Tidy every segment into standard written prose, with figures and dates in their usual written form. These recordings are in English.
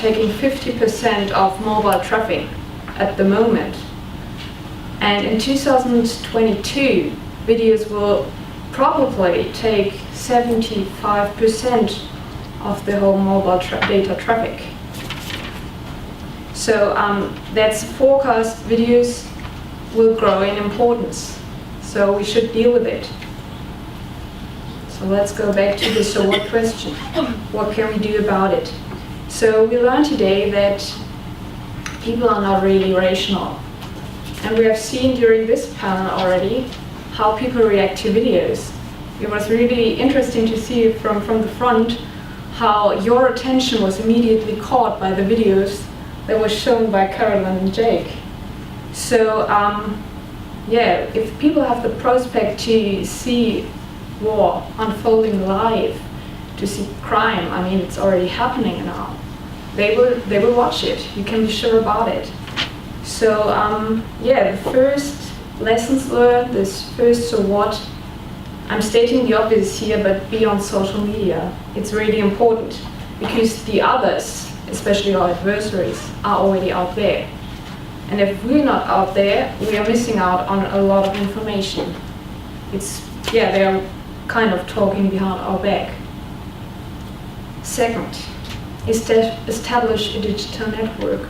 taking 50% of mobile traffic at the moment. And in 2022, videos will probably take 75% of the whole mobile data traffic. So that's forecast. Videos will grow in importance. So we should deal with it. So let's go back to the so what question. What can we do about it? So we learned today that people are not really rational. And we have seen during this panel already how people react to videos. It was really interesting to see from the front how your attention was immediately caught by the videos that were shown by Carolyn and Jake. So yeah, if people have the prospect to see war unfolding live, to see crime, I mean it's already happening now, they will watch it. You can be sure about it. So yeah, the first lessons learned, this first so what, I'm stating the obvious here, but beyond social media, it's really important because the others, especially our adversaries, are already out there. And if we're not out there, we are missing out on a lot of information. Yeah, they are kind of talking behind our back. Second, establish a digital network.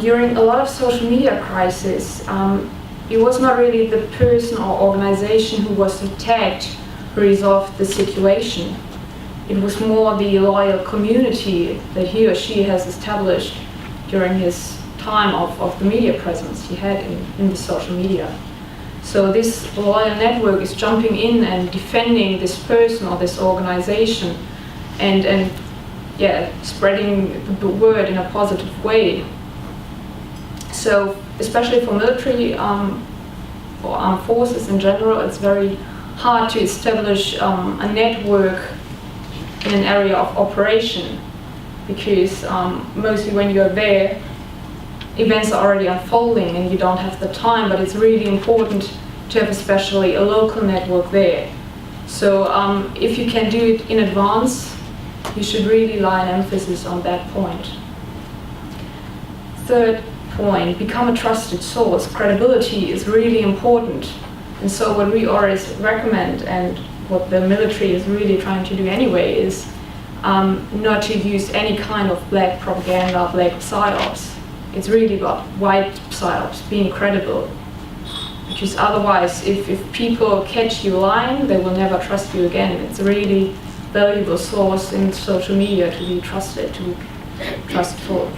During a lot of social media crises, it was not really the person or organization who was attacked who resolved the situation. It was more the loyal community that he or she has established during his time of the media presence he had in the social media. So this loyal network is jumping in and defending this person or this organization and yeah, spreading the word in a positive way. So especially for military or armed forces in general, it's very hard to establish a network in an area of operation because mostly when you're there, events are already unfolding and you don't have the time, but it's really important to have especially a local network there. So if you can do it in advance, you should really lay an emphasis on that point. Third point, become a trusted source. Credibility is really important. And so what we always recommend and what the military is really trying to do anyway is not to use any kind of black propaganda, black psyops. It's really about white psyops, being credible. Because otherwise, if people catch you lying, they will never trust you again. It's a really valuable source in social media to be trusted, to be trustful.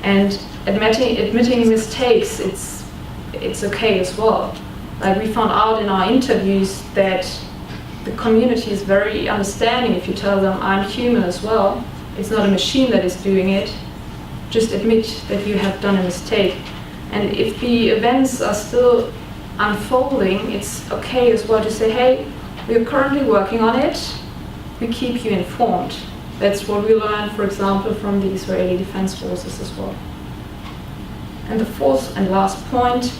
And admitting mistakes, it's okay as well. Like we found out in our interviews that the community is very understanding if you tell them I'm human as well. It's not a machine that is doing it. Just admit that you have done a mistake. And if the events are still unfolding, it's okay as well to say, hey, we're currently working on it. We keep you informed. That's what we learned, for example, from the Israeli Defense Forces as well. And the fourth and last point,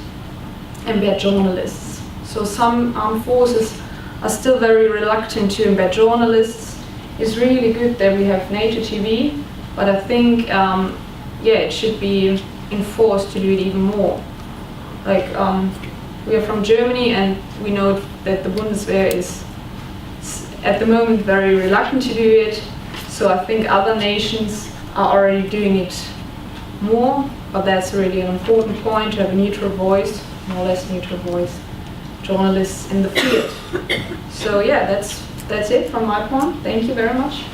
embed journalists. So some armed forces are still very reluctant to embed journalists. It's really good that we have NATO TV, but I think yeah, it should be enforced to do it even more. Like we are from Germany and we know that the Bundeswehr is at the moment very reluctant to do it. So I think other nations are already doing it more, but that's really an important point to have a neutral voice, more or less neutral voice, journalists in the field. So yeah, that's it from my point. Thank you very much.